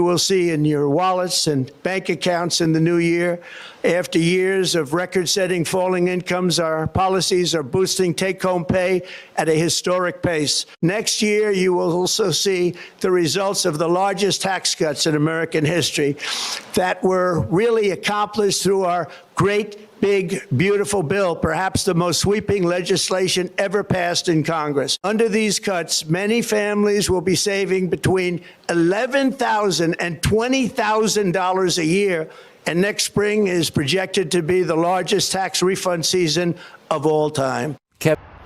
You will see in your wallets and bank accounts in the new year. After years of record-setting falling incomes, our policies are boosting take-home pay at a historic pace. Next year, you will also see the results of the largest tax cuts in American history that were really accomplished through our great, big, beautiful bill, perhaps the most sweeping legislation ever passed in Congress. Under these cuts, many families will be saving between $11,000 and $20,000 a year, and next spring is projected to be the largest tax refund season of all time.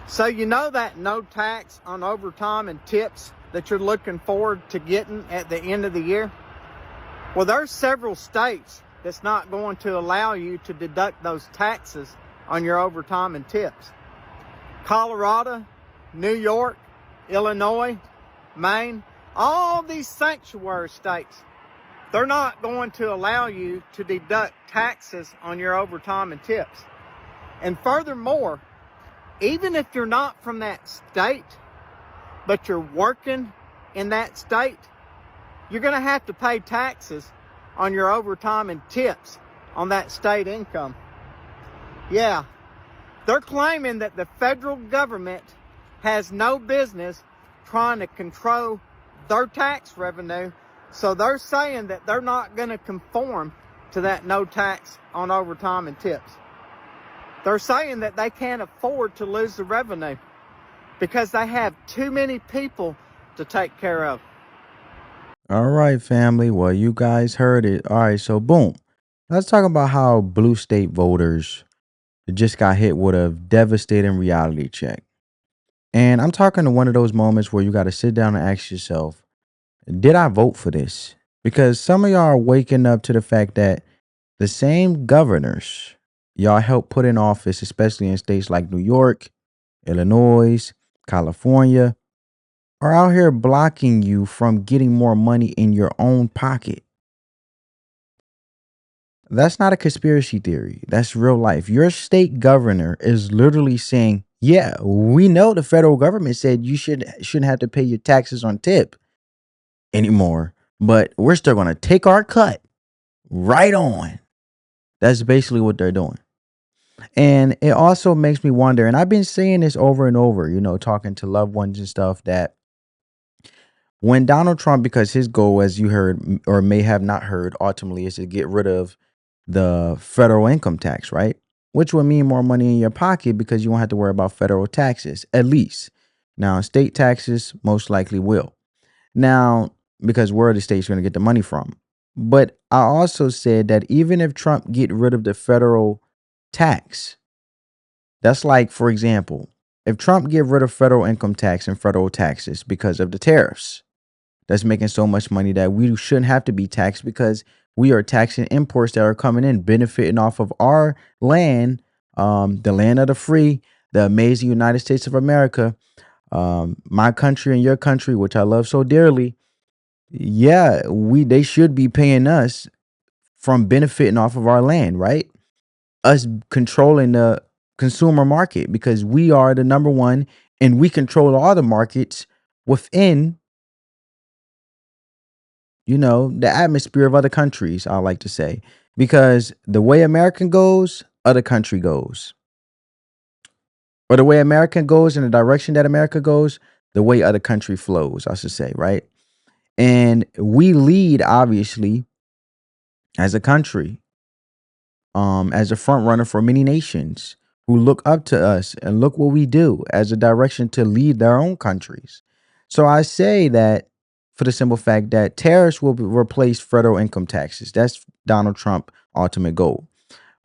So you know that no tax on overtime and tips that you're looking forward to getting at the end of the year? Well, there's several states that's not going to allow you to deduct those taxes on your overtime and tips. Colorado, New York, Illinois, Maine, all these sanctuary states, they're not going to allow you to deduct taxes on your overtime and tips. And furthermore, even if you're not from that state, but you're working in that state, you're going to have to pay taxes on your overtime and tips on that state income. Yeah, they're claiming that the federal government has no business trying to control their tax revenue, so they're saying that they're not going to conform to that no tax on overtime and tips. They're saying that they can't afford to lose the revenue because they have too many people to take care of. All right, family. Well, you guys heard it. All right, so boom. Let's talk about how blue state voters just got hit with a devastating reality check. And I'm talking to one of those moments where you got to sit down and ask yourself, did I vote for this? Because some of y'all are waking up to the fact that the same governors y'all helped put in office, especially in states like New York, Illinois, California, are out here blocking you from getting more money in your own pocket. That's not a conspiracy theory. That's real life. Your state governor is literally saying, yeah, we know the federal government said you shouldn't have to pay your taxes on tip anymore, but we're still going to take our cut right on. That's basically what they're doing. And it also makes me wonder, and I've been saying this over and over, talking to loved ones and stuff, that when Donald Trump, because his goal, as you heard or may have not heard, ultimately is to get rid of the federal income tax, right? Which would mean more money in your pocket because you won't have to worry about federal taxes, at least. Now, state taxes most likely will. Now, because where are the states going to get the money from? But I also said that even if Trump get rid of the federal tax, that's like, for example, if Trump get rid of federal income tax and federal taxes because of the tariffs, that's making so much money that we shouldn't have to be taxed because we are taxing imports that are coming in, benefiting off of our land, the land of the free, the amazing United States of America, my country and your country, which I love so dearly. Yeah, they should be paying us from benefiting off of our land, right? Us controlling the consumer market because we are the number one and we control all the markets within the atmosphere of other countries, I like to say, because the way American goes, other country goes. Or the way America goes in the direction that America goes, the way other country flows, I should say, right? And we lead, obviously, as a country, as a front runner for many nations who look up to us and look what we do as a direction to lead their own countries. So I say that for the simple fact that tariffs will replace federal income taxes. That's Donald Trump's ultimate goal.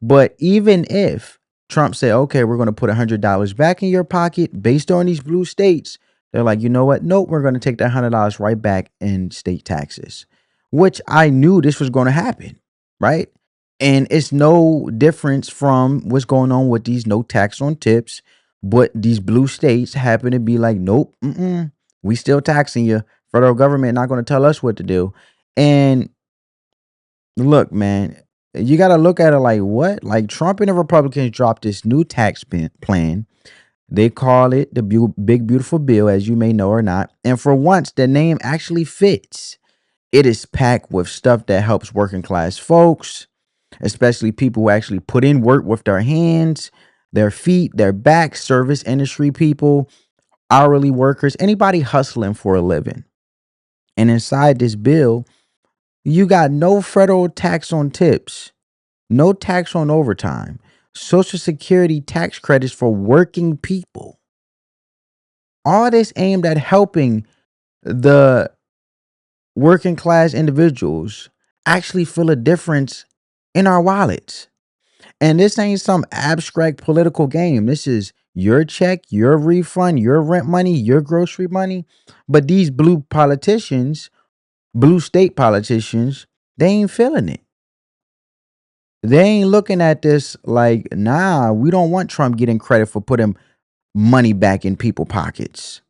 But even if Trump said, okay, we're going to put $100 back in your pocket based on these blue states, they're like, you know what? Nope, we're going to take that $100 right back in state taxes, which I knew this was going to happen, right? And it's no difference from what's going on with these no tax on tips, but these blue states happen to be like, nope, we still taxing you. Federal government not going to tell us what to do. And look, man, you got to look at it like what? Like Trump and the Republicans dropped this new tax plan. They call it the big beautiful bill, as you may know or not. And for once, the name actually fits. It is packed with stuff that helps working class folks, especially people who actually put in work with their hands, their feet, their back, service industry people, hourly workers, anybody hustling for a living. And inside this bill, you got no federal tax on tips, no tax on overtime, Social Security tax credits for working people. All this aimed at helping the working class individuals actually feel a difference in our wallets. And this ain't some abstract political game. This is your check, your refund, your rent money, your grocery money. But these blue state politicians, they ain't feeling it. They ain't looking at this like, nah, we don't want Trump getting credit for putting money back in people's pockets.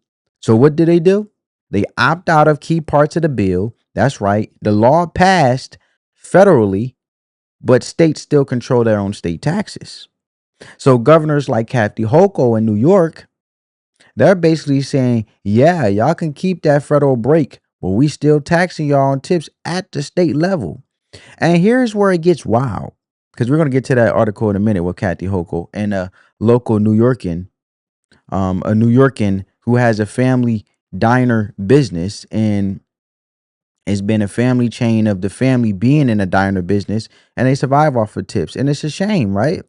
So what do? They opt out of key parts of the bill. That's right. The law passed federally, but states still control their own state taxes. So governors like Kathy Hochul in New York, they're basically saying, yeah, y'all can keep that federal break, but we still taxing y'all on tips at the state level. And here's where it gets wild, because we're going to get to that article in a minute with Kathy Hochul and a local New Yorkan, who has a family diner business, and it's been a family chain of the family being in a diner business, and they survive off of tips. And it's a shame, right?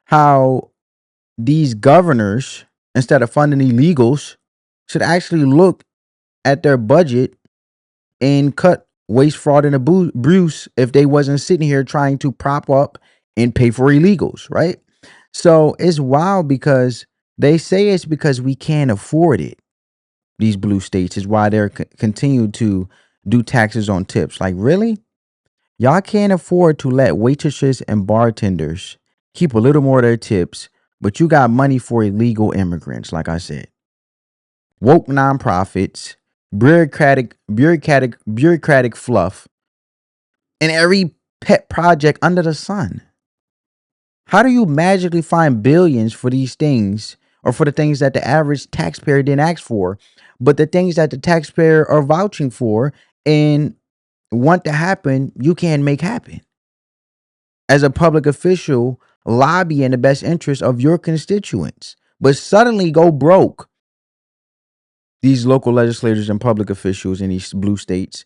How these governors, instead of funding illegals, should actually look at their budget and cut waste, fraud, and abuse if they wasn't sitting here trying to prop up and pay for illegals, right? So it's wild because they say it's because we can't afford it. These blue states is why they're continue to do taxes on tips. Like, really? Y'all can't afford to let waitresses and bartenders keep a little more of their tips, but you got money for illegal immigrants, like I said. Woke nonprofits, bureaucratic fluff, and every pet project under the sun. How do you magically find billions for these things, or for the things that the average taxpayer didn't ask for, but the things that the taxpayer are vouching for and want to happen, you can't make happen? As a public official, lobby in the best interest of your constituents, but suddenly go broke. These local legislators and public officials in these blue states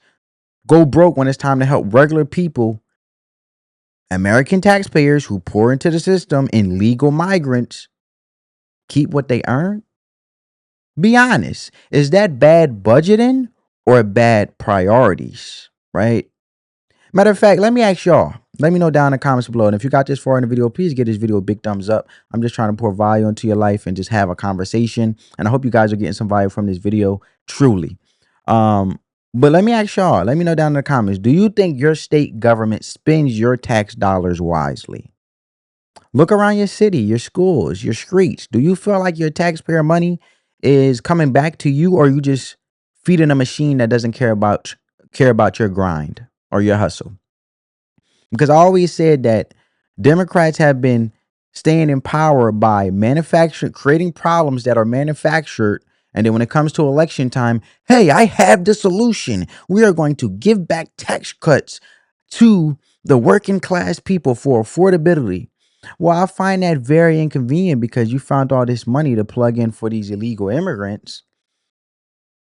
go broke when it's time to help regular people, American taxpayers who pour into the system, and legal migrants keep what they earn. Be honest, is that bad budgeting or bad priorities, right? Matter of fact, let me ask y'all. Let me know down in the comments below. And if you got this far in the video, please give this video a big thumbs up. I'm just trying to pour value into your life and just have a conversation. And I hope you guys are getting some value from this video, truly. But let me ask y'all. Let me know down in the comments. Do you think your state government spends your tax dollars wisely? Look around your city, your schools, your streets. Do you feel like your taxpayer money is coming back to you, or you just feeding a machine that doesn't care about your grind or your hustle? Because I always said that Democrats have been staying in power by creating problems that are manufactured. And then when it comes to election time, hey, I have the solution. We are going to give back tax cuts to the working class people for affordability. Well, I find that very inconvenient, because you found all this money to plug in for these illegal immigrants,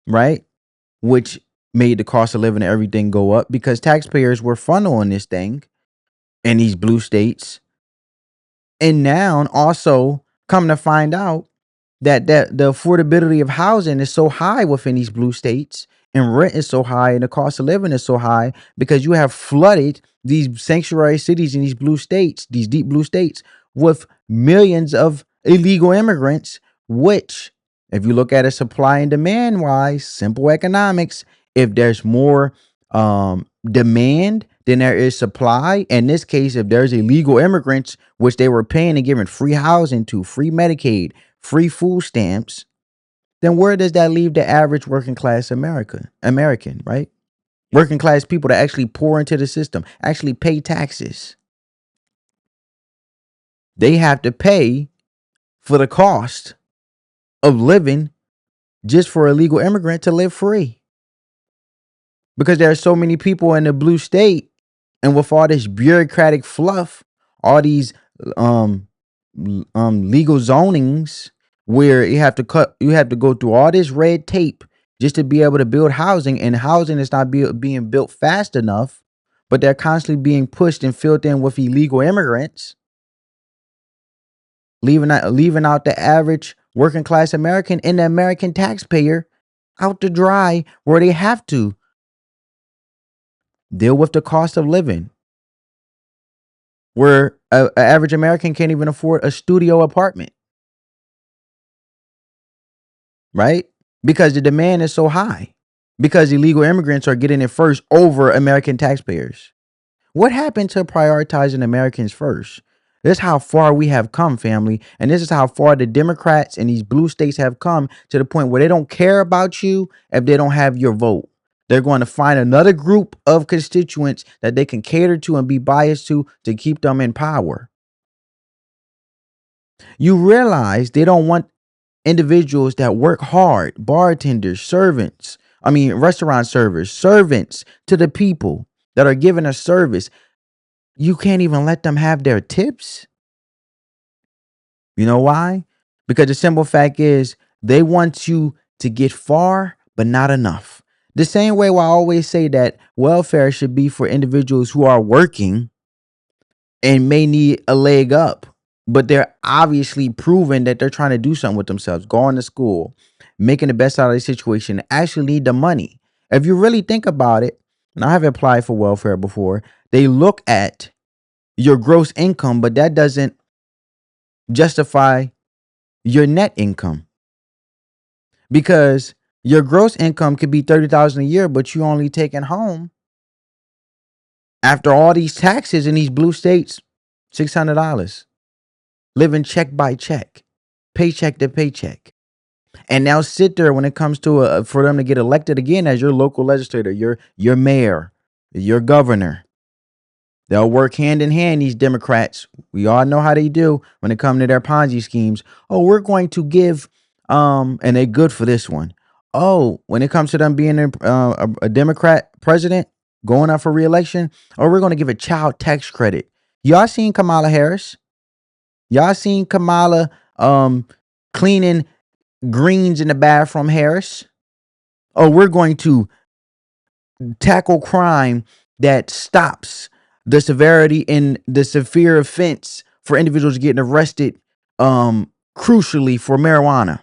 right? Which made the cost of living and everything go up, because taxpayers were funneling this thing in these blue states. And now also come to find out that the affordability of housing is so high within these blue states, and rent is so high, and the cost of living is so high, because you have flooded these sanctuary cities in these blue states, these deep blue states, with millions of illegal immigrants, which, if you look at it supply and demand wise, simple economics, if there's more demand than there is supply. In this case, if there's illegal immigrants, which they were paying and giving free housing to, free Medicaid, free food stamps, then where does that leave the average working class American, right? Working class people that actually pour into the system, actually pay taxes. They have to pay for the cost of living just for a legal immigrant to live free. because there are so many people in the blue state, and with all this bureaucratic fluff, all these um legal zonings where you have to go through all this red tape just to be able to build housing, and housing is not being built fast enough, but they're constantly being pushed and filled in with illegal immigrants, leaving out the average working class American and the American taxpayer out to dry, where they have to deal with the cost of living, where a average American can't even afford a studio apartment, right? Because the demand is so high, because illegal immigrants are getting it first over American taxpayers. What happened to prioritizing Americans first? This is how far we have come, family. And this is how far the Democrats in these blue states have come, to the point where they don't care about you if they don't have your vote. They're going to find another group of constituents that they can cater to and be biased to keep them in power. You realize they don't want individuals that work hard, bartenders, restaurant servants to the people that are giving a service. You can't even let them have their tips. You know why? Because the simple fact is, they want you to get far, but not enough. The same way why I always say that welfare should be for individuals who are working and may need a leg up, but they're obviously proven that they're trying to do something with themselves, going to school, making the best out of the situation, actually need the money. If you really think about it, and I have applied for welfare before, they look at your gross income, but that doesn't justify your net income, because your gross income could be $30,000 a year, but you only taking home, after all these taxes in these blue states, $600, living check by check, paycheck to paycheck. And now sit there when it comes to for them to get elected again as your local legislator, your mayor, your governor. They'll work hand in hand, these Democrats. We all know how they do when it comes to their Ponzi schemes. Oh, we're going to give, and they're good for this one. Oh, when it comes to them being a Democrat president going up for reelection, oh, we're going to give a child tax credit. Y'all seen Kamala Harris? Y'all seen Kamala cleaning greens in the bathroom, Harris? Oh, we're going to tackle crime that stops the severity and the severe offense for individuals getting arrested, crucially for marijuana.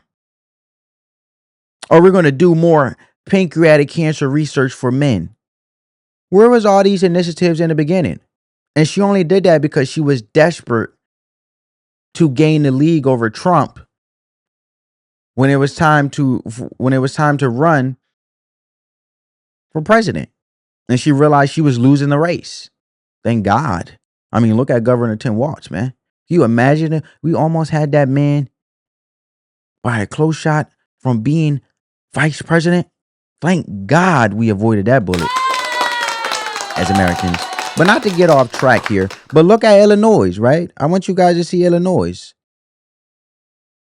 Or we're going to do more pancreatic cancer research for men. Where was all these initiatives in the beginning? And she only did that because she was desperate to gain the league over Trump when it was time to run for president. And she realized she was losing the race. Thank God. I mean, look at Governor Tim Walz, man. Can you imagine it? We almost had that man by a close shot from being vice president. Thank God we avoided that bullet as Americans. But not to get off track here, but look at Illinois, right? I want you guys to see Illinois.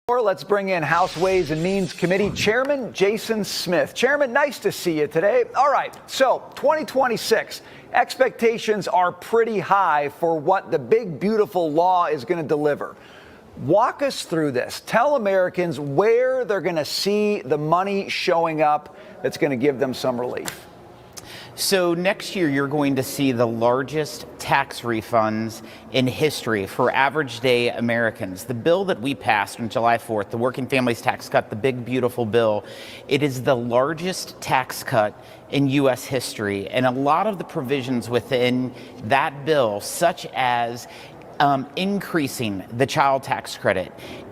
Let's bring in House Ways and Means Committee Chairman Jason Smith. Chairman, nice to see you today. All right, so 2026, expectations are pretty high for what the big, beautiful law is going to deliver. Walk us through this. Tell Americans where they're going to see the money showing up that's going to give them some relief. So next year, you're going to see the largest tax refunds in history for average day Americans. The bill that we passed on July 4th, the Working Families Tax Cut, the big, beautiful bill, it is the largest tax cut in U.S. history. And a lot of the provisions within that bill, such as increasing the child tax credit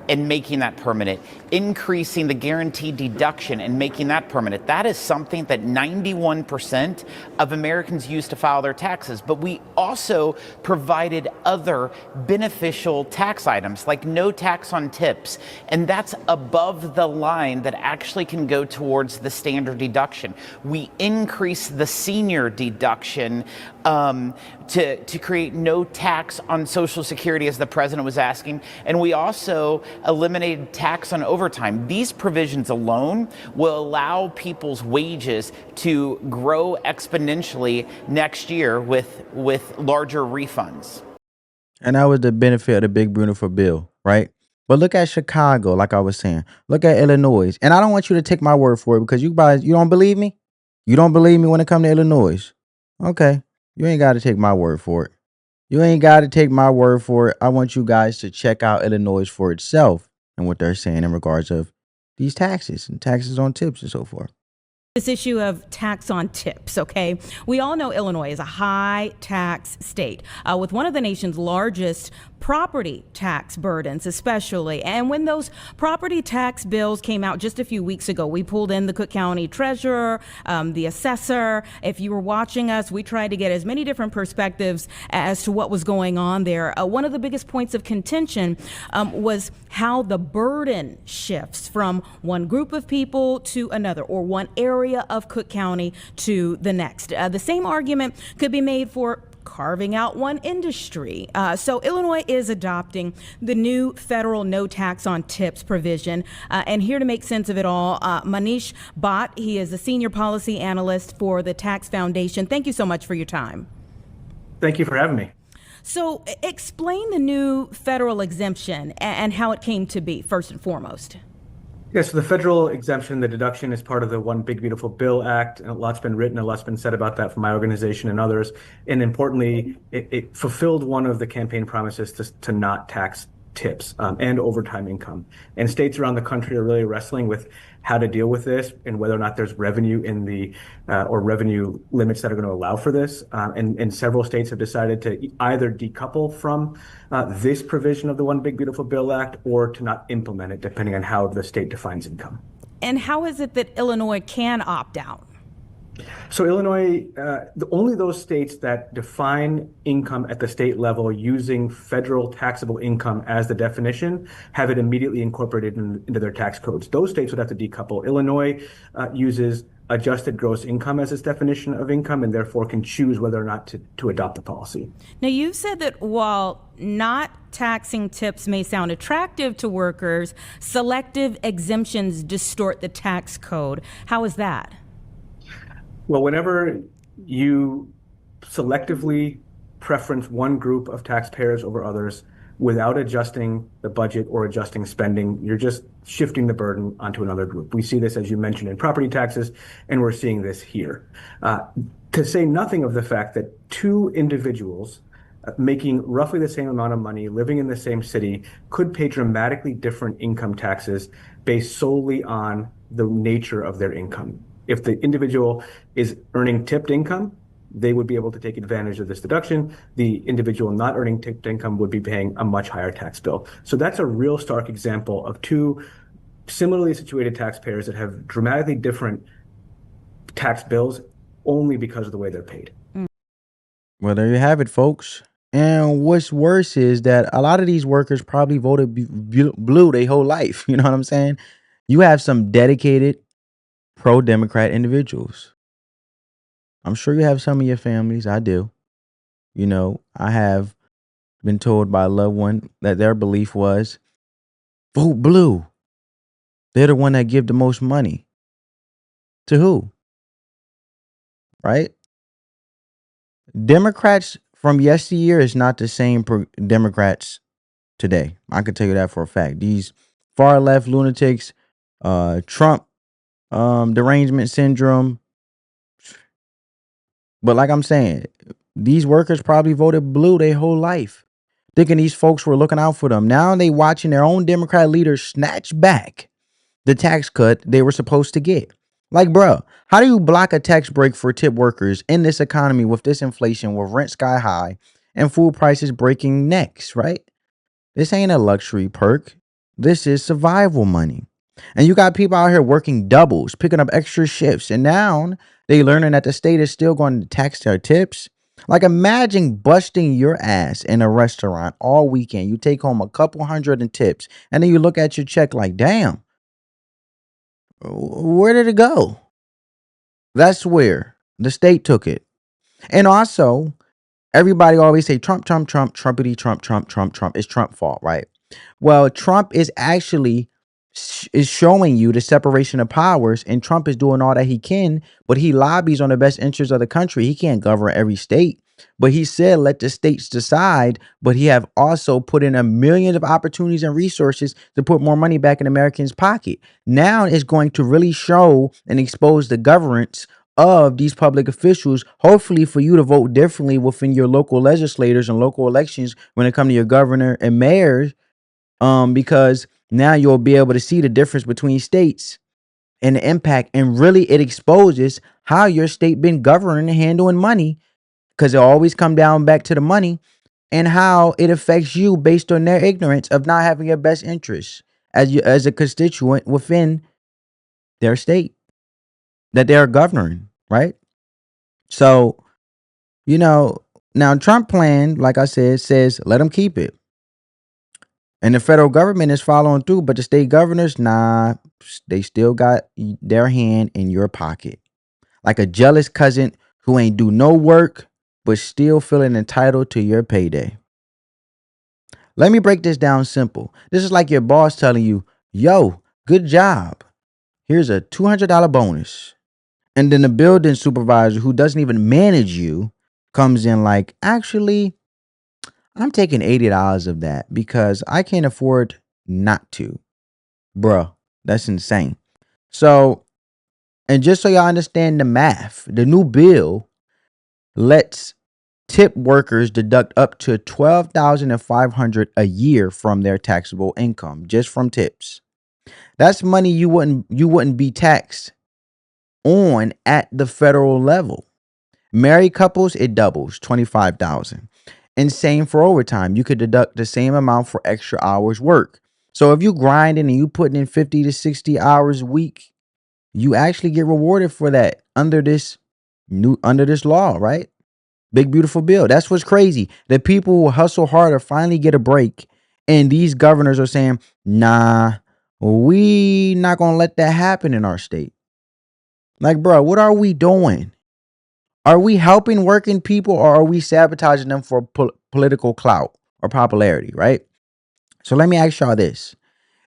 and making that permanent, increasing the guaranteed deduction and making that permanent. That is something that 91% of Americans use to file their taxes. But we also provided other beneficial tax items like no tax on tips. And that's above the line that actually can go towards the standard deduction. We increase the senior deduction to create no tax on Social Security, as the president was asking. And we also eliminated tax on overtime. These provisions alone will allow people's wages to grow exponentially next year with larger refunds. And that was the benefit of the big beautiful bill, right? But look at Chicago, like I was saying. Look at Illinois. And I don't want you to take my word for it because you guys, you don't believe me? You don't believe me when it comes to Illinois. Okay. You ain't got to take my word for it. You ain't got to take my word for it. I want you guys to check out Illinois for itself and what they're saying in regards of these taxes and taxes on tips and so forth. This issue of tax on tips, okay? We all know Illinois is a high tax state with one of the nation's largest property tax burdens, especially. And when those property tax bills came out just a few weeks ago, we pulled in the Cook County treasurer, the assessor. If you were watching us, we tried to get as many different perspectives as to what was going on there. One of the biggest points of contention was how the burden shifts from one group of people to another, or one area of Cook County to the next. The same argument could be made for carving out one industry. So Illinois is adopting the new federal no tax on tips provision. And here to make sense of it all, Manish Bhatt, he is a senior policy analyst for the Tax Foundation. Thank you so much for your time. Thank you for having me. So explain the new federal exemption and how it came to be, first and foremost. Yeah, so the federal exemption, the deduction, is part of the One Big Beautiful Bill Act. And a lot's been written, a lot's been said about that from my organization and others. And importantly, it fulfilled one of the campaign promises to not tax tips and overtime income. And states around the country are really wrestling with how to deal with this and whether or not there's revenue in the or revenue limits that are going to allow for this. And several states have decided to either decouple from this provision of the One Big Beautiful Bill Act or to not implement it, depending on how the state defines income. And how is it that Illinois can opt out? So Illinois, only those states that define income at the state level using federal taxable income as the definition have it immediately incorporated into their tax codes. Those states would have to decouple. Illinois uses adjusted gross income as its definition of income and therefore can choose whether or not to adopt the policy. Now, you've said that while not taxing tips may sound attractive to workers, selective exemptions distort the tax code. How is that? Well, whenever you selectively preference one group of taxpayers over others without adjusting the budget or adjusting spending, you're just shifting the burden onto another group. We see this, as you mentioned, in property taxes, and we're seeing this here. To say nothing of the fact that two individuals making roughly the same amount of money, living in the same city, could pay dramatically different income taxes based solely on the nature of their income. If the individual is earning tipped income, they would be able to take advantage of this deduction. The individual not earning tipped income would be paying a much higher tax bill. So that's a real stark example of two similarly situated taxpayers that have dramatically different tax bills only because of the way they're paid. Well, there you have it, folks. And what's worse is that a lot of these workers probably voted blue their whole life. You know what I'm saying? You have some dedicated pro-Democrat individuals. I'm sure you have some of your families. I do. You know, I have been told by a loved one that their belief was vote blue. They're the one that give the most money. To who? Right? Democrats from yesteryear is not the same Democrats today. I can tell you that for a fact. These far left lunatics, Trump, derangement syndrome. But like I'm saying, these workers probably voted blue their whole life, thinking these folks were looking out for them. Now they watching their own Democrat leaders snatch back the tax cut they were supposed to get. Like, bruh, how do you block a tax break for tip workers in this economy with this inflation, with rent sky high and food prices breaking necks, right? This ain't a luxury perk. This is survival money. And you got people out here working doubles, picking up extra shifts, and now they learning that the state is still going to tax their tips. Like, imagine busting your ass in a restaurant all weekend. You take home a couple hundred in tips, and then you look at your check like, damn, where did it go? That's where the state took it. And also, everybody always say Trump, Trump, Trump, Trumpity, Trump, Trump, Trump, Trump. It's Trump's fault, right? Well, Trump is actually is showing you the separation of powers, and Trump is doing all that he can, but he lobbies on the best interest of the country. He can't govern every state, but he said let the states decide. But he have also put in a millions of opportunities and resources to put more money back in Americans' pocket. Now it's going to really show and expose the governance of these public officials, hopefully for you to vote differently within your local legislators and local elections when it comes to your governor and mayors, because now you'll be able to see the difference between states and the impact, and really it exposes how your state been governing and handling money, because it always come down back to the money, and how it affects you based on their ignorance of not having your best interests as you as a constituent within their state that they're governing, right? So, you know, now Trump plan, like I said, says let them keep it. And the federal government is following through, but the state governors, nah, they still got their hand in your pocket. Like a jealous cousin who ain't do no work, but still feeling entitled to your payday. Let me break this down simple. This is like your boss telling you, yo, good job. Here's a $200 bonus. And then the building supervisor who doesn't even manage you comes in like, actually, I'm taking $80 of that because I can't afford not to. Bruh, that's insane. So, and just so y'all understand the math, the new bill lets tip workers deduct up to $12,500 a year from their taxable income just from tips. That's money you wouldn't be taxed on at the federal level. Married couples, it doubles, $25,000. And same for overtime. You could deduct the same amount for extra hours work. So if you grinding and you putting in 50 to 60 hours a week, you actually get rewarded for that under this law, right? Big beautiful bill. That's what's crazy. The people who hustle harder finally get a break, and these governors are saying, "Nah, we not gonna let that happen in our state." Like, bro, what are we doing? Are we helping working people, or are we sabotaging them for political clout or popularity, right? So let me ask y'all this.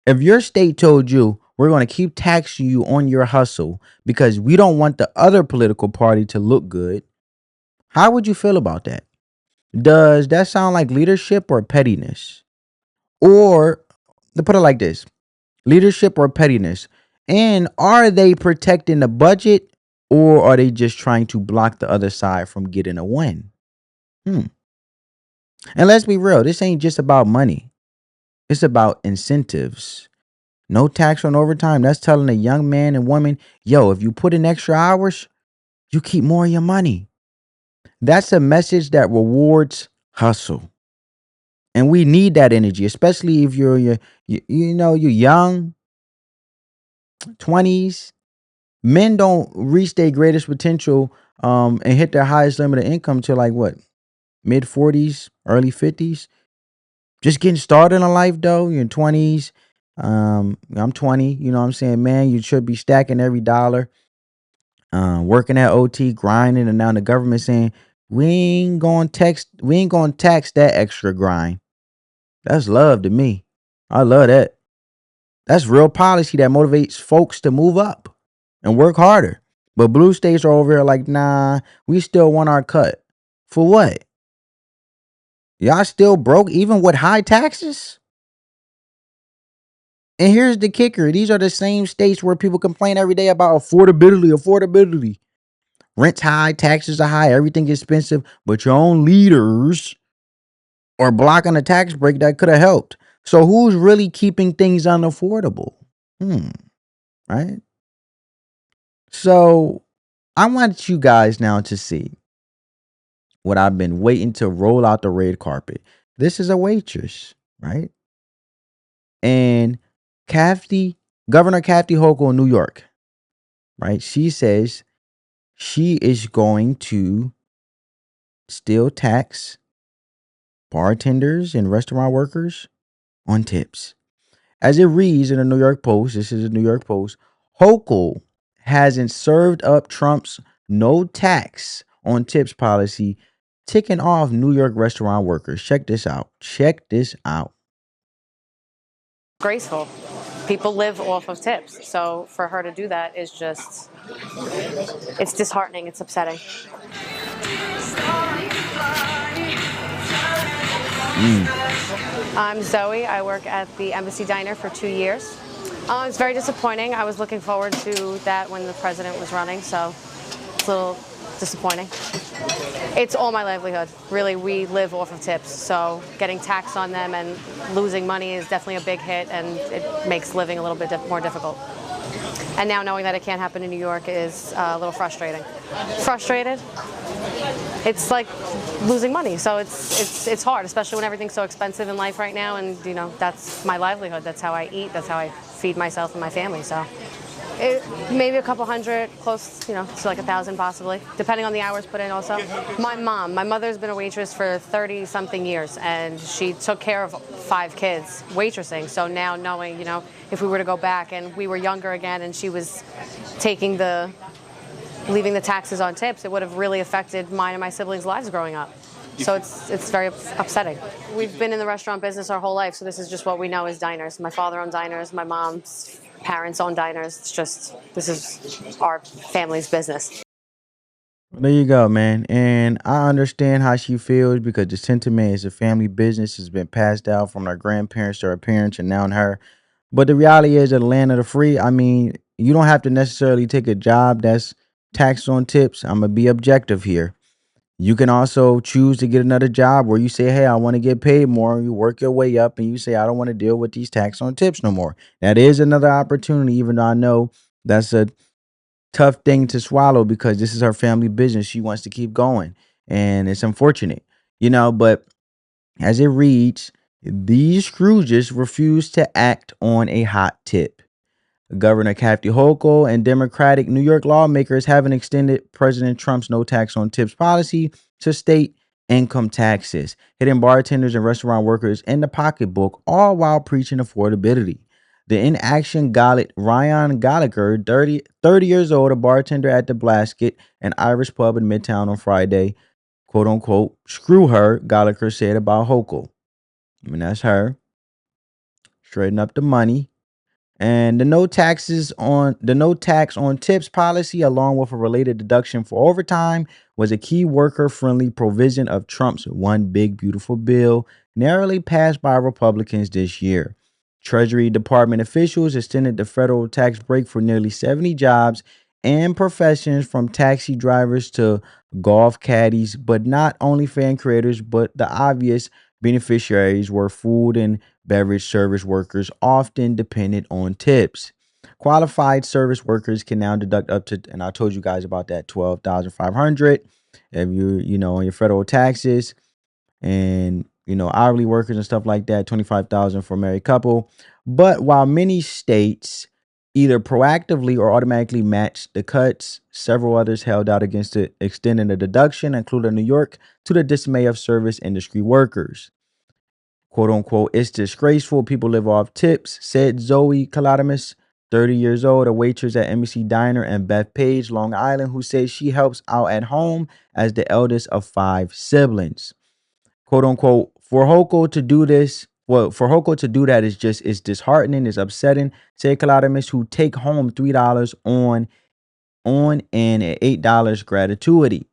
If your state told you, we're going to keep taxing you on your hustle because we don't want the other political party to look good, how would you feel about that? Does that sound like leadership or pettiness? Or, to put it like this, leadership or pettiness? And are they protecting the budget, or are they just trying to block the other side from getting a win? And let's be real, this ain't just about money. It's about incentives. No tax on overtime. That's telling a young man and woman, yo, if you put in extra hours, you keep more of your money. That's a message that rewards hustle. And we need that energy, especially if you're you're young, 20s. Men don't reach their greatest potential and hit their highest limit of income till like what? Mid 40s, early 50s. Just getting started in life though, you're in 20s. I'm 20, you know what I'm saying? Man, you should be stacking every dollar. Working at OT, grinding, and now the government saying we ain't gonna tax that extra grind. That's love to me. I love that. That's real policy that motivates folks to move up and work harder. But blue states are over here like, nah, we still want our cut. For what? Y'all still broke even with high taxes? And here's the kicker. These are the same states where people complain every day about affordability. Rent's high, taxes are high, everything is expensive, but your own leaders are blocking a tax break that could have helped. So who's really keeping things unaffordable? Right? So I want you guys now to see what I've been waiting to roll out the red carpet. This is a waitress, right? And Governor Kathy Hochul in New York, right? She says she is going to still tax bartenders and restaurant workers on tips. As it reads in the New York Post, this is a New York Post, Hochul hasn't served up Trump's no tax on tips policy, ticking off New York restaurant workers. Check this out. disgraceful. People live off of tips. So for her to do that is just, it's disheartening. It's upsetting. I'm Zoe. I work at the Embassy Diner for 2 years. It's very disappointing. I was looking forward to that when the president was running, so it's a little disappointing. It's all my livelihood. Really, we live off of tips, so getting taxed on them and losing money is definitely a big hit, and it makes living a little bit more difficult. And now knowing that it can't happen in New York is a little frustrating. Frustrated? It's like losing money, so it's hard, especially when everything's so expensive in life right now, and that's my livelihood. That's how I eat. That's how I feed myself and my family. So maybe a couple hundred, close, to like 1,000 possibly, depending on the hours put in also. My mother's been a waitress for 30-something years, and she took care of 5 kids waitressing. So now knowing, if we were to go back and we were younger again and she was leaving the taxes on tips, it would have really affected mine and my siblings' lives growing up. So it's very upsetting. We've been in the restaurant business our whole life, so this is just what we know as diners. My father owned diners, my mom's parents own diners. This is our family's business. There you go, man. And I understand how she feels because the sentiment is a family business has been passed down from her grandparents to her parents and now to her. But the reality is, that the land of the free, I mean, you don't have to necessarily take a job that's taxed on tips. I'm gonna be objective here. You can also choose to get another job where you say, hey, I want to get paid more. You work your way up and you say, I don't want to deal with these tax on tips no more. That is another opportunity, even though I know that's a tough thing to swallow because this is her family business. She wants to keep going. And it's unfortunate, but as it reads, these Scrooges refuse to act on a hot tip. Governor Kathy Hochul and Democratic New York lawmakers haven't extended President Trump's no tax on tips policy to state income taxes, hitting bartenders and restaurant workers in the pocketbook, all while preaching affordability. The inaction got Ryan Gallagher, 30 years old, a bartender at the Blasket, an Irish pub in Midtown on Friday, quote unquote, screw her, Gallagher said about Hochul. I mean, that's her. Straighten up the money. And the no tax on tips policy, along with a related deduction for overtime, was a key worker-friendly provision of Trump's One Big Beautiful Bill, narrowly passed by Republicans this year. Treasury Department officials extended the federal tax break for nearly 70 jobs and professions, from taxi drivers to golf caddies, but not only fan creators, but the obvious beneficiaries were food and beverage service workers, often dependent on tips. Qualified service workers can now deduct up to, and I told you guys about that, 12,500 if you on your federal taxes, and hourly workers and stuff like that, 25,000 for a married couple. But while many states either proactively or automatically matched the cuts, several others held out against it, extending the deduction, including New York, to the dismay of service industry workers. Quote unquote, it's disgraceful. People live off tips, said Zoe Kaladamus, 30 years old, a waitress at Embassy Diner in Bethpage, Long Island, who says she helps out at home as the eldest of 5 siblings. Quote unquote, for Hochul to do that is disheartening, is upsetting, said Kaladamus, who take home $3 on and $8 gratuity.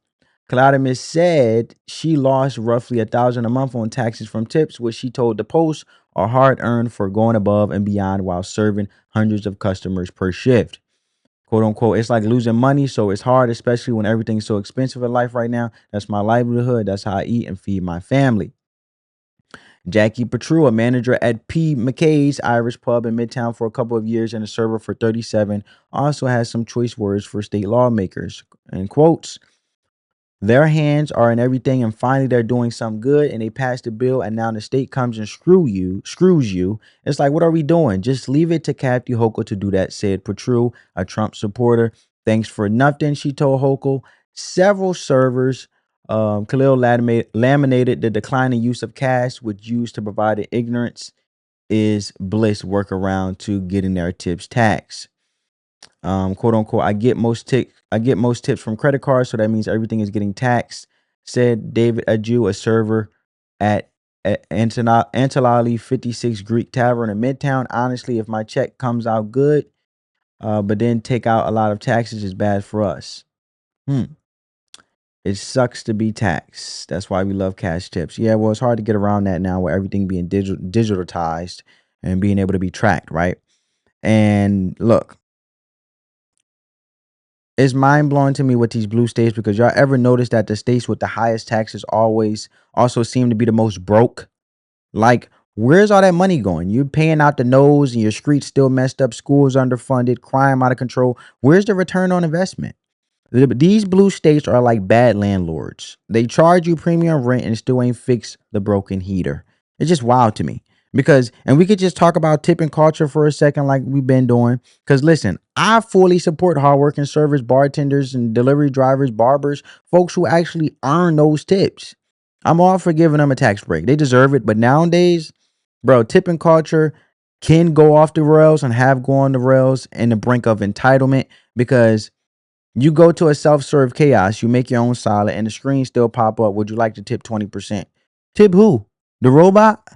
Claudimus said she lost roughly $1,000 a month on taxes from tips, which she told the Post are hard earned for going above and beyond while serving hundreds of customers per shift. Quote unquote, it's like losing money, so it's hard, especially when everything's so expensive in life right now. That's my livelihood. That's how I eat and feed my family. Jackie Petru, a manager at P. McKay's Irish pub in Midtown for a couple of years and a server for 37, also has some choice words for state lawmakers. In quotes, their hands are in everything, and finally they're doing something good, and they passed the bill, and now the state comes and screws you. It's like, what are we doing? Just leave it to Kathy Hochul to do that, said Petru, a Trump supporter. Thanks for nothing, she told Hochul. Several servers, Khalil laminated the declining use of cash, which used to provide an ignorance is bliss workaround to getting their tips taxed. Quote unquote, I get most tips from credit cards, so that means everything is getting taxed, said David Adju, a server at Antilali 56 Greek Tavern in Midtown. Honestly, if my check comes out good, but then take out a lot of taxes is bad for us. It sucks to be taxed. That's why we love cash tips. Yeah, well, it's hard to get around that now with everything being digitalized and being able to be tracked, right? And look, it's mind blowing to me with these blue states, because y'all ever notice that the states with the highest taxes always also seem to be the most broke? Like, where's all that money going? You're paying out the nose and your streets still messed up, schools underfunded, crime out of control. Where's the return on investment? These blue states are like bad landlords. They charge you premium rent and still ain't fix the broken heater. It's just wild to me. Because, and we could just talk about tipping culture for a second, like we've been doing. Because listen, I fully support hardworking service bartenders and delivery drivers, barbers, folks who actually earn those tips. I'm all for giving them a tax break. They deserve it. But nowadays, bro, tipping culture can go off the rails and have gone the rails in the brink of entitlement, because you go to a self-serve chaos, you make your own salad, and the screen still pop up. Would you like to tip 20%? Tip who? The robot?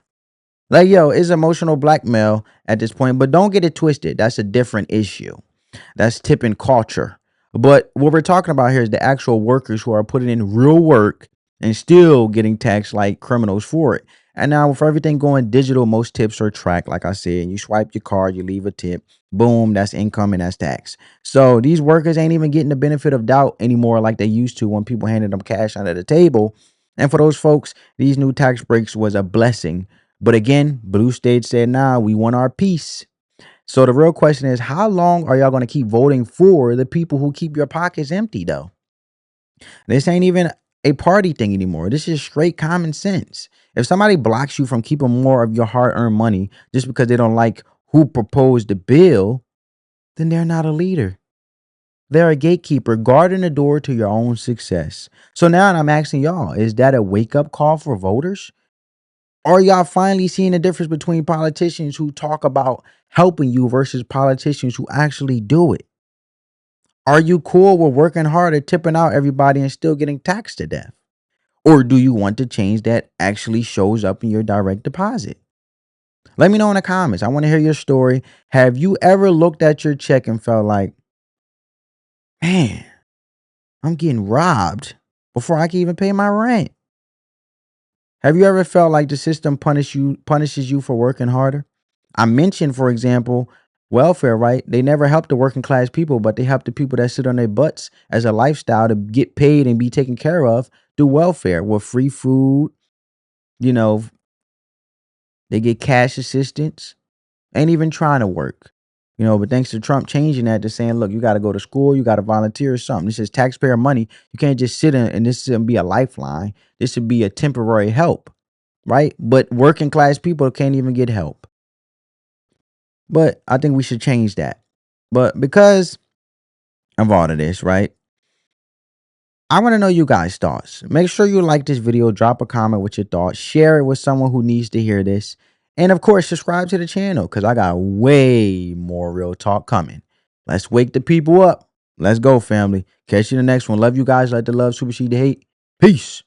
Like, yo, it's emotional blackmail at this point, but don't get it twisted. That's a different issue. That's tipping culture. But what we're talking about here is the actual workers who are putting in real work and still getting taxed like criminals for it. And now with everything going digital, most tips are tracked. Like I said, you swipe your card, you leave a tip, boom, that's income and that's tax. So these workers ain't even getting the benefit of doubt anymore like they used to when people handed them cash under the table. And for those folks, these new tax breaks was a blessing. But again, blue states said, nah, we want our piece. So the real question is, how long are y'all going to keep voting for the people who keep your pockets empty, though? This ain't even a party thing anymore. This is straight common sense. If somebody blocks you from keeping more of your hard-earned money just because they don't like who proposed the bill, then they're not a leader. They're a gatekeeper guarding the door to your own success. So now I'm asking y'all, is that a wake-up call for voters? Are y'all finally seeing the difference between politicians who talk about helping you versus politicians who actually do it? Are you cool with working hard at tipping out everybody and still getting taxed to death? Or do you want to change that actually shows up in your direct deposit? Let me know in the comments. I want to hear your story. Have you ever looked at your check and felt like, man, I'm getting robbed before I can even pay my rent? Have you ever felt like the system punishes you for working harder? I mentioned, for example, welfare, right? They never help the working class people, but they help the people that sit on their butts as a lifestyle to get paid and be taken care of through welfare with free food. You know, they get cash assistance, ain't even trying to work. But thanks to Trump changing that to saying, look, you got to go to school, you got to volunteer or something. This is taxpayer money. You can't just sit in and this shouldn't be a lifeline. This should be a temporary help, right? But working class people can't even get help. But I think we should change that. But because of all of this, right? I want to know you guys' thoughts. Make sure you like this video, drop a comment with your thoughts, share it with someone who needs to hear this. And of course, subscribe to the channel because I got way more real talk coming. Let's wake the people up. Let's go, family. Catch you in the next one. Love you guys. Like the love, super the hate. Peace.